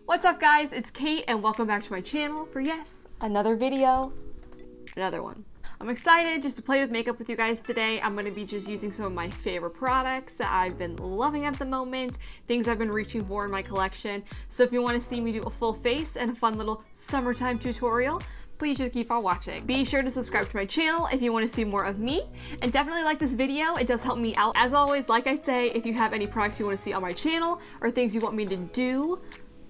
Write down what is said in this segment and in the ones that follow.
What's up guys, it's Kate and welcome back to my channel for yes, another video, another one. I'm excited just to play with makeup with you guys today. I'm going to be just using some of my favorite products that I've been loving at the moment, things I've been reaching for in my collection. So if you want to see me do a full face and a fun little summertime tutorial, please just keep on watching. Be sure to subscribe to my channel if you want to see more of me, and definitely like this video. It does help me out. As always, like I say, if you have any products you want to see on my channel or things you want me to do,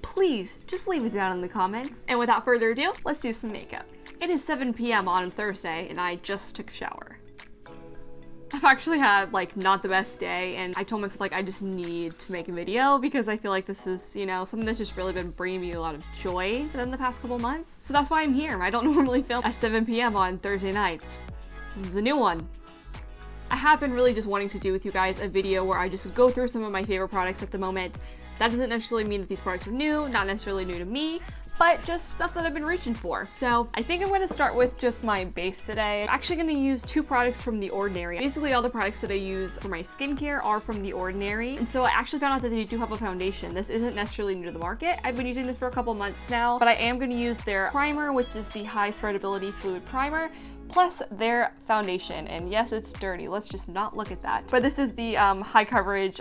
please just leave it down in the comments. And without further ado, let's do some makeup. It is 7 p.m. on Thursday and I just took a shower. I've actually had like not the best day, and I told myself like I just need to make a video because I feel like this is, you know, something that's just really been bringing me a lot of joy within the past couple months. So that's why I'm here. I don't normally film at 7 p.m. on Thursday nights. This is the new one. I have been really just wanting to do with you guys a video where I just go through some of my favorite products at the moment. That doesn't necessarily mean that these products are new, not necessarily new to me, but just stuff that I've been reaching for. So I think I'm going to start with just my base today. I'm actually going to use two products from The Ordinary. Basically all the products that I use for my skincare are from The Ordinary. And so I actually found out that they do have a foundation. This isn't necessarily new to the market. I've been using this for a couple months now, but I am going to use their primer, which is the High Spreadability Fluid Primer, plus their foundation. And yes, it's dirty. Let's just not look at that. But this is the high coverage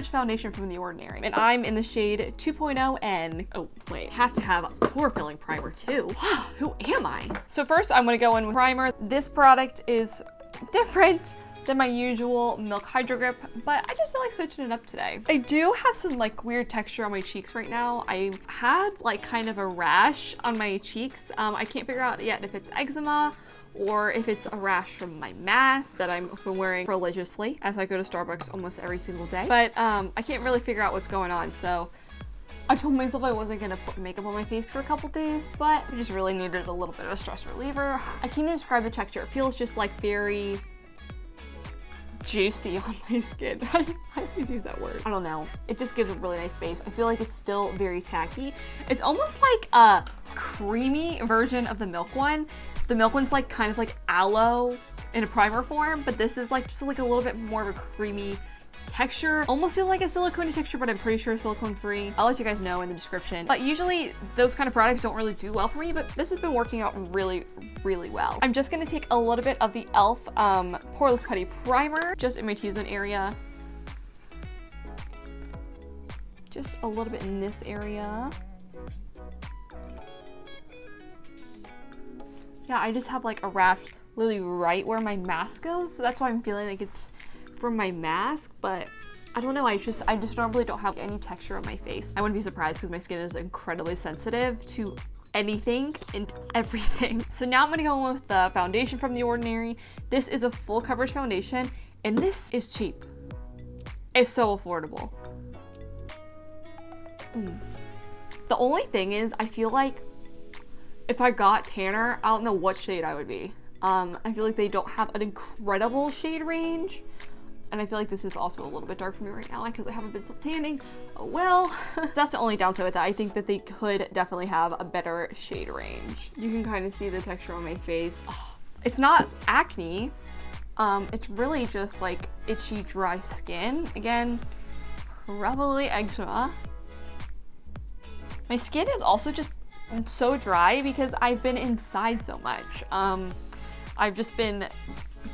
foundation from The Ordinary. And I'm in the shade 2.0N. Oh wait, have to have a pore filling primer too. Who am I? So first I'm gonna go in with primer. This product is different than my usual Milk Hydro Grip, but I just feel like switching it up today. I do have some like weird texture on my cheeks right now. I had like kind of a rash on my cheeks. I can't figure out yet if it's eczema or if it's a rash from my mask that I've been wearing religiously as I go to Starbucks almost every single day. But I can't really figure out what's going on, so I told myself I wasn't gonna put makeup on my face for a couple days, but I just really needed a little bit of a stress reliever. I can't even describe the texture. It feels just like very juicy on my skin. I always use that word. I don't know. It just gives a really nice base. I feel like it's still very tacky. It's almost like a creamy version of the Milk one. The Milk one's like kind of like aloe in a primer form, but this is like just like a little bit more of a creamy texture. Almost feel like a silicone texture, but I'm pretty sure it's silicone free. I'll let you guys know in the description. But usually those kind of products don't really do well for me, but this has been working out really, really well. I'm just gonna take a little bit of the e.l.f. Poreless Putty Primer just in my T-zone area. Just a little bit in this area. Yeah, I just have like a rash literally right where my mask goes, so that's why I'm feeling like it's from my mask, but I don't know, I just normally don't have any texture on my face. I wouldn't be surprised because my skin is incredibly sensitive to anything and everything. So now I'm gonna go in with the foundation from The Ordinary. This is a full coverage foundation, and this is cheap. It's so affordable. The only thing is, I feel like if I got tanner, I don't know what shade I would be. I feel like they don't have an incredible shade range. And I feel like this is also a little bit dark for me right now because I haven't been self-tanning. Oh well. That's the only downside with that. I think that they could definitely have a better shade range. You can kind of see the texture on my face. Oh, it's not acne. It's really just like itchy, dry skin. Again, probably eczema. My skin is also just so dry because I've been inside so much. I've just been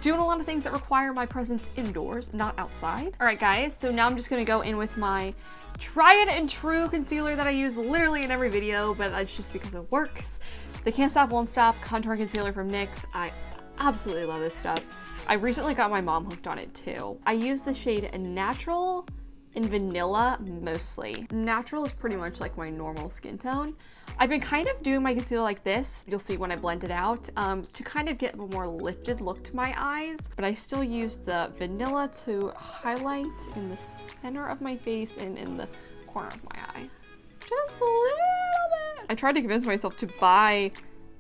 doing a lot of things that require my presence indoors, not outside. All right, guys, so now I'm just gonna go in with my tried and true concealer that I use literally in every video, but it's just because it works. The Can't Stop Won't Stop Contour Concealer from NYX. I absolutely love this stuff. I recently got my mom hooked on it too. I use the shade Natural and Vanilla mostly. Natural is pretty much like my normal skin tone. I've been kind of doing my concealer like this, you'll see when I blend it out, to kind of get a more lifted look to my eyes, but I still use the Vanilla to highlight in the center of my face and in the corner of my eye. Just a little bit. I tried to convince myself to buy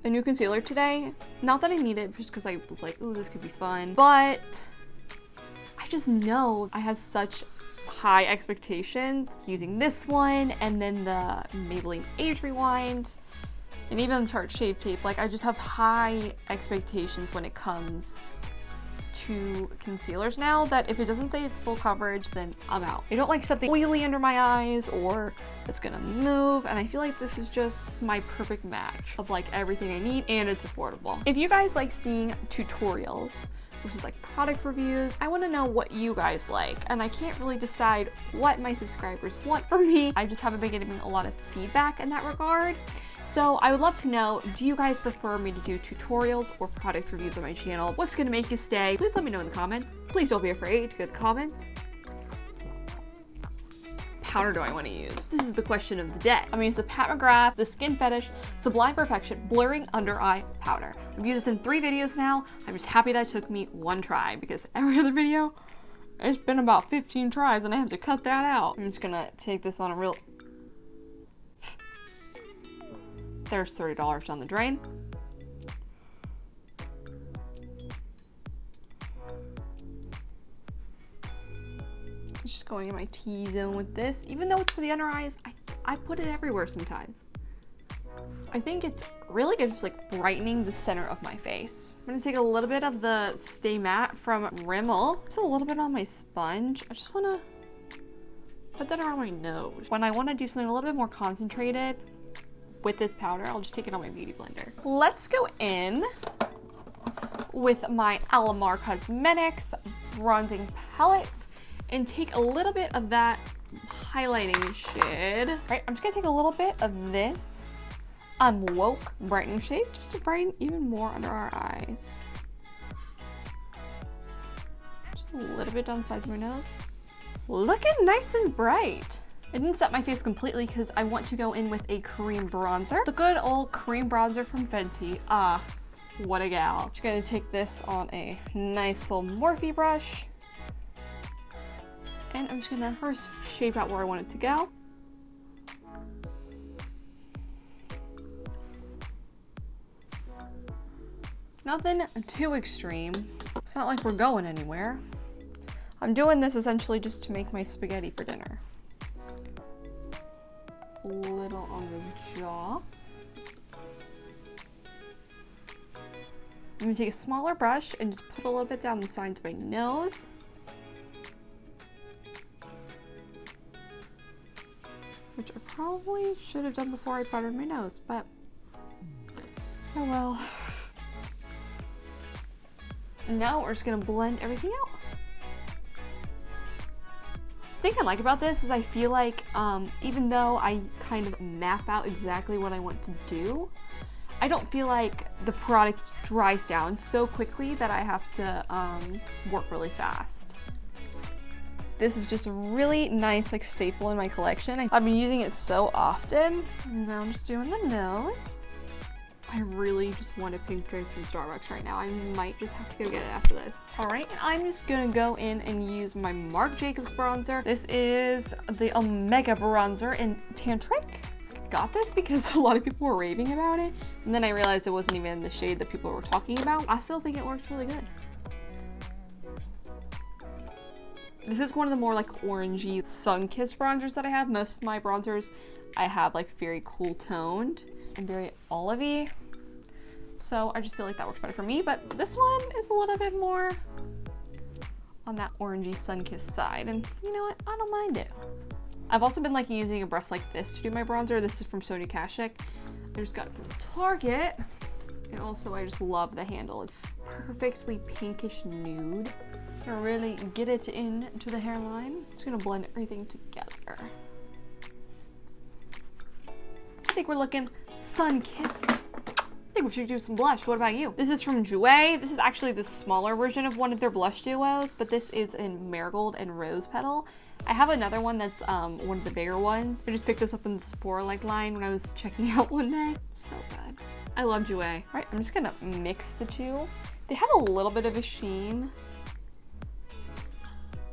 a new concealer today. Not that I need it, just because I was like, ooh, this could be fun, but I just know I had such high expectations using this one, and then the Maybelline Age Rewind, and even the Tarte Shape Tape. Like, I just have high expectations when it comes to concealers now that if it doesn't say it's full coverage, then I'm out. I don't like something oily under my eyes or it's gonna move, and I feel like this is just my perfect match of like everything I need, and it's affordable. If you guys like seeing tutorials versus like product reviews, I want to know what you guys like, and I can't really decide what my subscribers want from me. I just haven't been getting a lot of feedback in that regard. So I would love to know, do you guys prefer me to do tutorials or product reviews on my channel? What's gonna make you stay? Please let me know in the comments. Please don't be afraid to go to the comments. Powder do I want to use? This is the question of the day. I'm gonna use the Pat McGrath, the Skin Fetish, Sublime Perfection Blurring Under Eye Powder. I've used this in 3 videos now. I'm just happy that it took me 1 try because every other video, it's been about 15 tries and I have to cut that out. I'm just gonna take this on a real... There's $30 down the drain. Just going in my T-zone with this. Even though it's for the under eyes, I put it everywhere sometimes. I think it's really good, just like brightening the center of my face. I'm gonna take a little bit of the Stay Matte from Rimmel. Just a little bit on my sponge. I just wanna put that around my nose. When I wanna do something a little bit more concentrated with this powder, I'll just take it on my beauty blender. Let's go in with my Alamar Cosmetics bronzing palette and take a little bit of that highlighting shade. All right, I'm just gonna take a little bit of this Woke brightening shade just to brighten even more under our eyes. Just a little bit down the sides of my nose. Looking nice and bright. I didn't set my face completely because I want to go in with a cream bronzer. The good old cream bronzer from Fenty. Ah, what a gal. Just gonna take this on a nice little Morphe brush. And I'm just gonna first shape out where I want it to go. Nothing too extreme. It's not like we're going anywhere. I'm doing this essentially just to make my spaghetti for dinner. A little on the jaw. I'm gonna take a smaller brush and just put a little bit down the sides of my nose. Which I probably should have done before I powdered my nose, but oh well. Now we're just gonna blend everything out. The thing I like about this is I feel like even though I kind of map out exactly what I want to do, I don't feel like the product dries down so quickly that I have to work really fast. This is just a really nice like staple in my collection. I've been using it so often. Now I'm just doing the nose. I really just want a pink drink from Starbucks right now. I might just have to go get it after this. All right, and I'm just gonna go in and use my Marc Jacobs bronzer. This is the Omega bronzer in Tantric. Got this because a lot of people were raving about it, and then I realized it wasn't even the shade that people were talking about. I still think it works really good. This is one of the more like orangey sun-kissed bronzers that I have. Most of my bronzers I have like very cool toned and very olivey. So I just feel like that works better for me, but this one is a little bit more on that orangey sun-kissed side, and you know what? I don't mind it. I've also been like using a brush like this to do my bronzer. This is from Sonia Kashuk. I just got it from Target, and also I just love the handle. It's perfectly pinkish nude. To really get it into the hairline. Just gonna blend everything together. I think we're looking sun-kissed. I think we should do some blush. What about you? This is from Jouer. This is actually the smaller version of one of their blush duos, but this is in Marigold and Rose Petal. I have another one that's one of the bigger ones. I just picked this up in the Sephora like line when I was checking out one day. So good. I love Jouer. All right, I'm just gonna mix the two. They have a little bit of a sheen.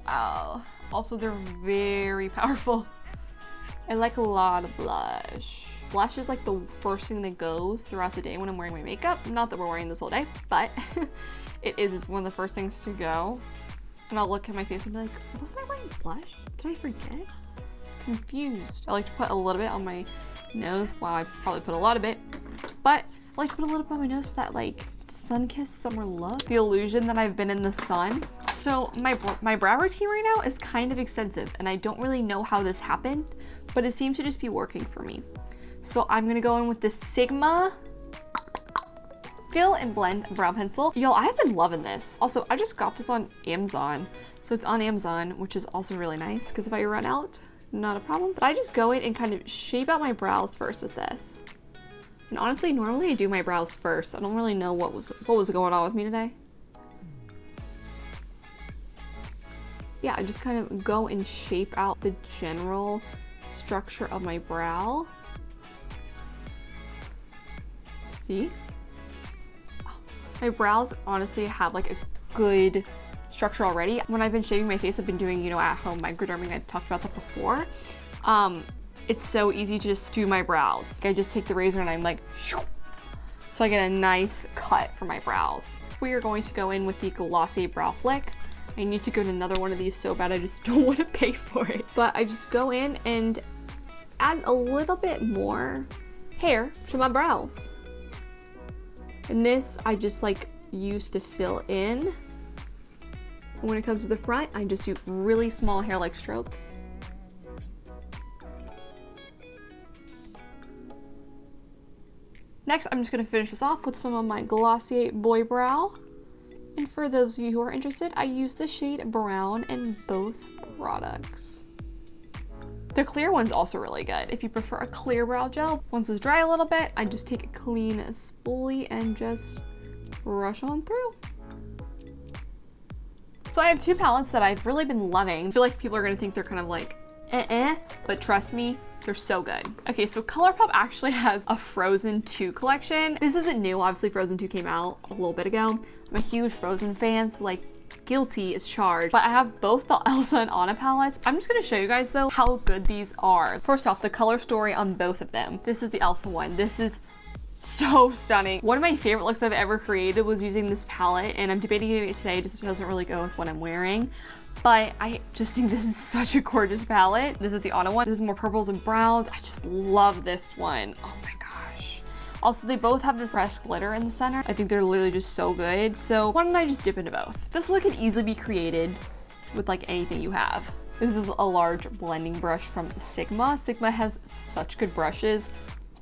Oh, also they're very powerful. I like a lot of blush. Blush is like the first thing that goes throughout the day when I'm wearing my makeup. Not that we're wearing this all day, but it's one of the first things to go. And I'll look at my face and be like, wasn't I wearing blush? Did I forget? Confused. I like to put a little bit on my nose. Wow, I probably put a lot of it, but I like to put a little bit on my nose for that like sun-kissed summer look, the illusion that I've been in the sun. So my brow routine right now is kind of extensive, and I don't really know how this happened, but it seems to just be working for me. So I'm gonna go in with the Sigma Fill and Blend brow pencil. Y'all, I've been loving this. Also, I just got this on Amazon. So it's on Amazon, which is also really nice, because if I run out, not a problem. But I just go in and kind of shape out my brows first with this. And honestly, normally I do my brows first. I don't really know what was going on with me today. Yeah, I just kind of go and shape out the general structure of my brow. See? My brows honestly have like a good structure already. When I've been shaving my face, I've been doing, you know, at home microderming. I've talked about that before. It's so easy to just do my brows. I just take the razor and I'm like, so I get a nice cut for my brows. We are going to go in with the Glossier Brow Flick. I need to go to another one of these so bad, I just don't want to pay for it. But I just go in and add a little bit more hair to my brows. And this I just like use to fill in. And when it comes to the front, I just do really small hair-like strokes. Next, I'm just gonna finish this off with some of my Glossier Boy Brow. And for those of you who are interested, I use the shade Brown in both products. The clear one's also really good if you prefer a clear brow gel. Once it's dry a little bit, I just take a clean spoolie and just brush on through. So I have two palettes that I've really been loving. I feel like people are gonna think they're kind of like, but trust me, they're so good. Okay, so Colourpop actually has a Frozen 2 collection. This isn't new, obviously Frozen 2 came out a little bit ago. I'm a huge Frozen fan, so like guilty is charged. But I have both the Elsa and Anna palettes. I'm just gonna show you guys though how good these are. First off, the color story on both of them. This is the Elsa one. This is so stunning. One of my favorite looks I've ever created was using this palette, and I'm debating it today just doesn't really go with what I'm wearing. But I just think this is such a gorgeous palette. This is the Anna one. This is more purples and browns. I just love this one. Oh my gosh. Also, they both have this pressed glitter in the center. I think they're literally just so good. So why don't I just dip into both? This look could easily be created with like anything you have. This is a large blending brush from Sigma. Sigma has such good brushes.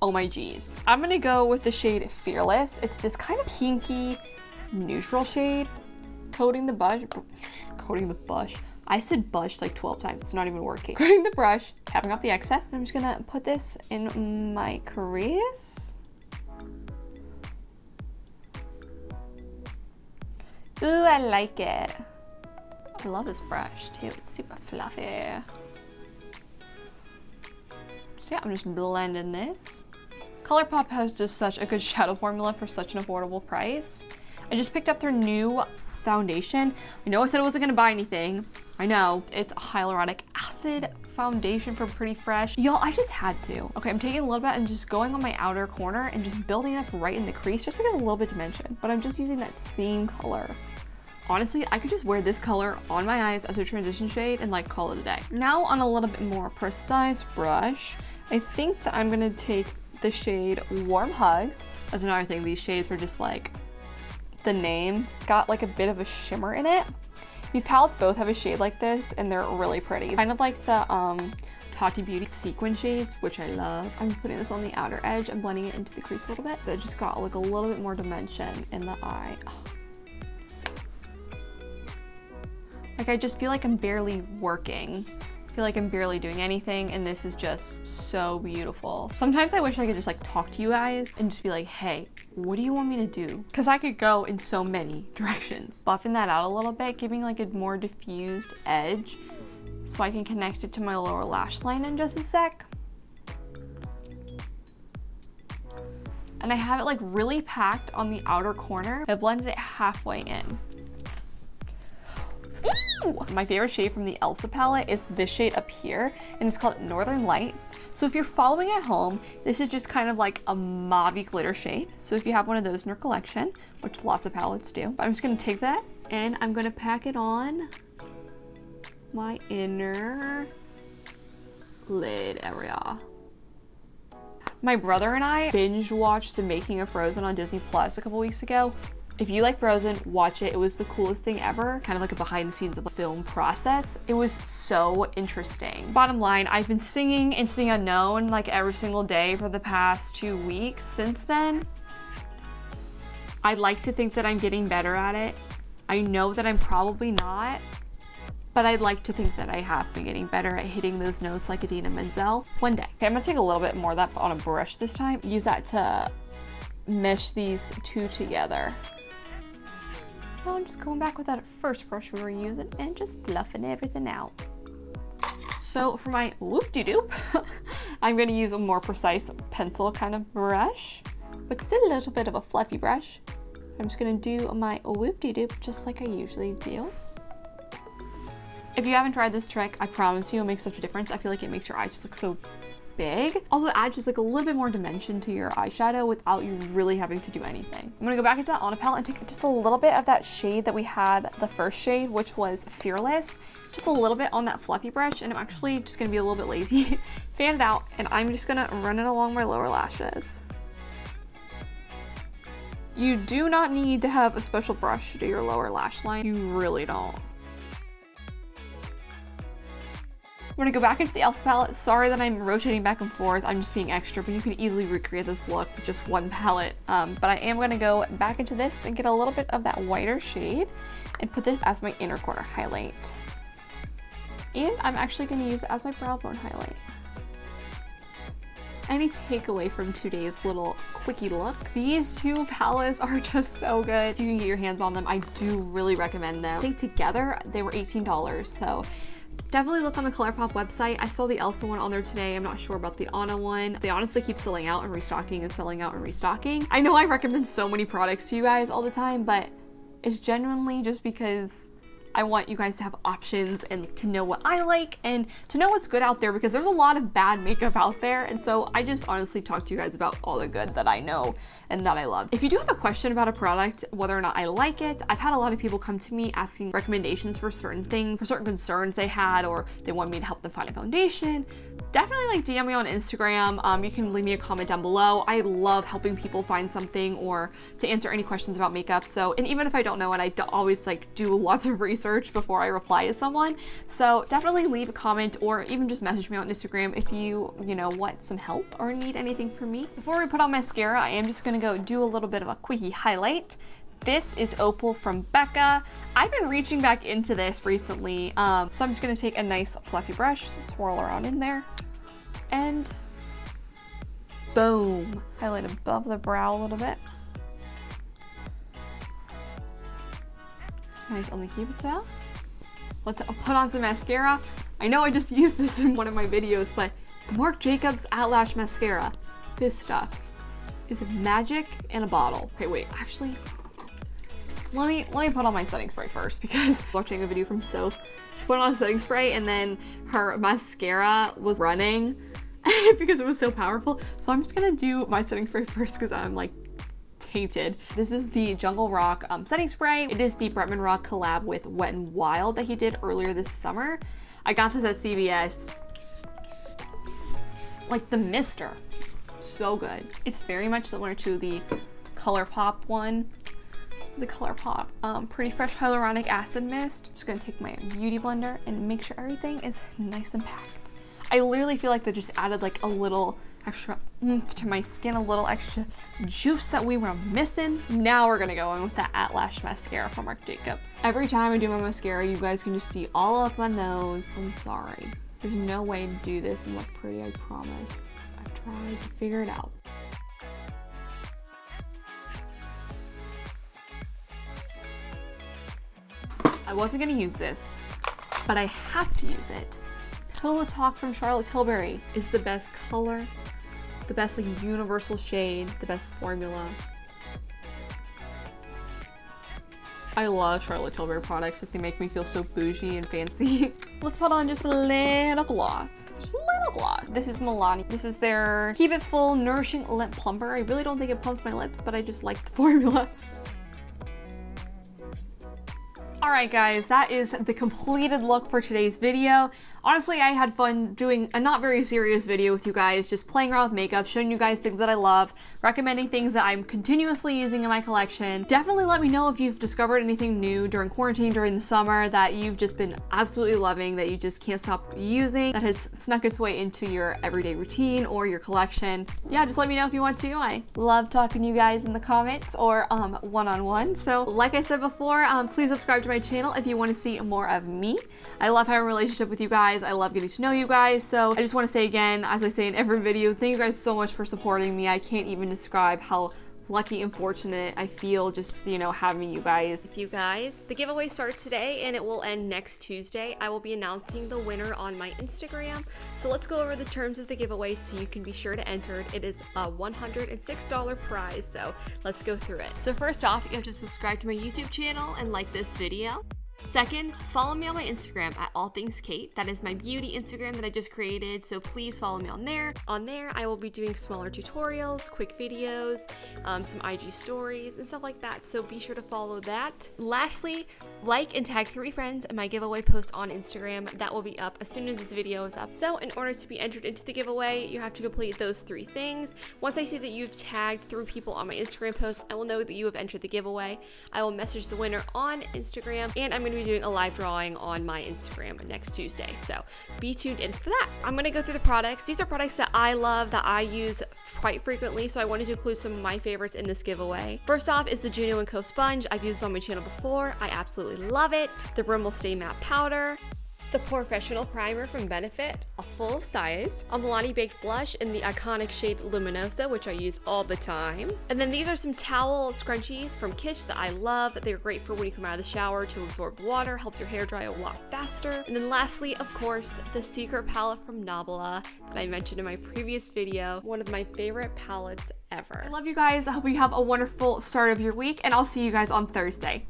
Oh my geez. I'm gonna go with the shade Fearless. It's this kind of pinky neutral shade. Coating the brush. I said bush like 12 times. It's not even working. Coating the brush, tapping off the excess. I'm just gonna put this in my crease. Ooh, I like it. I love this brush too. It's super fluffy. So yeah, I'm just blending this. Colourpop has just such a good shadow formula for such an affordable price. I just picked up their new foundation. I know I said I wasn't gonna buy anything. I know. It's a hyaluronic acid foundation from Pretty Fresh. Y'all, I just had to. Okay, I'm taking a little bit and just going on my outer corner and just building it up right in the crease just to get a little bit of dimension. But I'm just using that same color. Honestly, I could just wear this color on my eyes as a transition shade and like call it a day. Now on a little bit more precise brush, I think that I'm gonna take the shade Warm Hugs. That's another thing, these shades are just like, the name's got like a bit of a shimmer in it. These palettes both have a shade like this and they're really pretty. Kind of like the Tati Beauty sequin shades, which I love. I'm putting this on the outer edge and blending it into the crease a little bit. So it just got like a little bit more dimension in the eye. Oh. Like I just feel like I'm barely working. I feel like I'm barely doing anything, and this is just so beautiful. Sometimes I wish I could just like talk to you guys and just be like, hey, what do you want me to do? Because I could go in so many directions. Buffing that out a little bit, giving like a more diffused edge so I can connect it to my lower lash line in just a sec. And I have it like really packed on the outer corner. I blended it halfway in. My favorite shade from the Elsa palette is this shade up here, and it's called Northern Lights. So if you're following at home, this is just kind of like a mauvey glitter shade. So if you have one of those in your collection, which lots of palettes do, but I'm just gonna take that and I'm gonna pack it on my inner lid area. My brother and I binge watched The Making of Frozen on Disney Plus a couple weeks ago. If you like Frozen, watch it. It was the coolest thing ever. Kind of like a behind the scenes of the film process. It was so interesting. Bottom line, I've been singing Into the Unknown like every single day for the past 2 weeks since then. I'd like to think that I'm getting better at it. I know that I'm probably not, but I'd like to think that I have been getting better at hitting those notes like Idina Menzel one day. Okay, I'm gonna take a little bit more of that on a brush this time. Use that to mesh these two together. Now I'm just going back with that first brush we were using and just fluffing everything out. So for my whoop-de-doop, I'm gonna use a more precise pencil kind of brush, but still a little bit of a fluffy brush. I'm just gonna do my whoop-de-doop just like I usually do. If you haven't tried this trick, I promise you it'll make such a difference. I feel like it makes your eyes just look so big. Also, it adds just like a little bit more dimension to your eyeshadow without you really having to do anything. I'm gonna go back into that on a palette and take just a little bit of that shade that we had, the first shade, which was Fearless, just a little bit on that fluffy brush, and I'm actually just gonna be a little bit lazy, fan it out, and I'm just gonna run it along my lower lashes. You do not need to have a special brush to do your lower lash line. You really don't. I'm gonna go back into the Elsa palette. Sorry that I'm rotating back and forth. I'm just being extra, but you can easily recreate this look with just one palette. But I am gonna go back into this and get a little bit of that whiter shade and put this as my inner corner highlight. And I'm actually gonna use it as my brow bone highlight. Any takeaway from today's little quickie look? These two palettes are just so good. If you can get your hands on them, I do really recommend them. I think together they were $18, so definitely look on the Colourpop website. I saw the Elsa one on there today. I'm not sure about the Anna one. They honestly keep selling out and restocking and selling out and restocking. I know I recommend so many products to you guys all the time, but it's genuinely just because I want you guys to have options and to know what I like and to know what's good out there, because there's a lot of bad makeup out there. And so I just honestly talk to you guys about all the good that I know and that I love. If you do have a question about a product, whether or not I like it, I've had a lot of people come to me asking recommendations for certain things, for certain concerns they had, or they want me to help them find a foundation. Definitely like DM me on Instagram. You can leave me a comment down below. I love helping people find something or to answer any questions about makeup. So, and even if I don't know it, I always like do lots of research before I reply to someone. So definitely leave a comment or even just message me on Instagram if you know, want some help or need anything from me. Before we put on mascara, I am just gonna go do a little bit of a quickie highlight. This is Opal from BECCA. I've been reaching back into this recently, so I'm just gonna take a nice fluffy brush, swirl around in there, and boom. Highlight above the brow a little bit. Nice on the cupid's tail. Let's put on some mascara. I know I just used this in one of my videos, but the Marc Jacobs Outlash Mascara. This stuff is magic in a bottle. Okay, wait, actually, let me put on my setting spray first, because watching a video from Soph, she put on a setting spray and then her mascara was running because it was so powerful. So I'm just gonna do my setting spray first because I'm like tainted. This is the Jungle Rock setting spray. It is the Bretman Rock collab with Wet n Wild that he did earlier this summer. I got this at CVS. Like the mister, so good. It's very much similar to the Colourpop one. The Colourpop Pretty Fresh Hyaluronic Acid Mist. I'm just gonna take my beauty blender and make sure everything is nice and packed. I literally feel like they just added like a little extra oomph to my skin, a little extra juice that we were missing. Now we're gonna go in with that Outlash mascara from Marc Jacobs. Every time I do my mascara, you guys can just see all up my nose. I'm sorry. There's no way to do this and look pretty, I promise. I've tried to figure it out. I wasn't gonna use this, but I have to use it. Pillow Talk from Charlotte Tilbury is the best color, the best like universal shade, the best formula. I love Charlotte Tilbury products. Like, they make me feel so bougie and fancy. Let's put on just a little gloss. Just a little gloss. This is Milani. This is their Keep It Full Nourishing Lip Plumper. I really don't think it plumps my lips, but I just like the formula. Alright guys, that is the completed look for today's video. Honestly, I had fun doing a not very serious video with you guys, just playing around with makeup, showing you guys things that I love, recommending things that I'm continuously using in my collection. Definitely let me know if you've discovered anything new during quarantine, during the summer, that you've just been absolutely loving, that you just can't stop using, that has snuck its way into your everyday routine or your collection. Yeah, just let me know if you want to. I love talking to you guys in the comments or one-on-one. So like I said before, please subscribe to my channel if you want to see more of me. I love having a relationship with you guys. I love getting to know you guys. So I just want to say again, as I say in every video, thank you guys so much for supporting me. I can't even describe how lucky and fortunate I feel just, you know, having you guys. With you guys, the giveaway starts today and it will end next Tuesday. I will be announcing the winner on my Instagram. So let's go over the terms of the giveaway so you can be sure to enter it. It is a $106 prize, so let's go through it. So first off, you have to subscribe to my YouTube channel and like this video. Second, follow me on my Instagram at allthingskate. That is my beauty Instagram that I just created, so please follow me on there. On there, I will be doing smaller tutorials, quick videos, some IG stories, and stuff like that, so be sure to follow that. Lastly, like and tag 3 friends in my giveaway post on Instagram. That will be up as soon as this video is up. So in order to be entered into the giveaway, you have to complete those 3 things. Once I see that you've tagged 3 people on my Instagram post, I will know that you have entered the giveaway. I will message the winner on Instagram, and I'm going to be doing a live drawing on my Instagram next Tuesday, so be tuned in for that. I'm going to go through the products. These are products that I love, that I use quite frequently, so I wanted to include some of my favorites in this giveaway. First off is the Juno & Co sponge. I've used this on my channel before. I absolutely love it. The Rimmel Stay Matte Powder, the Professional Primer from Benefit, a full size, a Milani Baked Blush in the iconic shade Luminosa, which I use all the time. And then these are some towel scrunchies from Kitsch that I love. They're great for when you come out of the shower to absorb water, helps your hair dry a lot faster. And then lastly, of course, the Secret Palette from Nabla that I mentioned in my previous video, one of my favorite palettes ever. I love you guys. I hope you have a wonderful start of your week, and I'll see you guys on Thursday.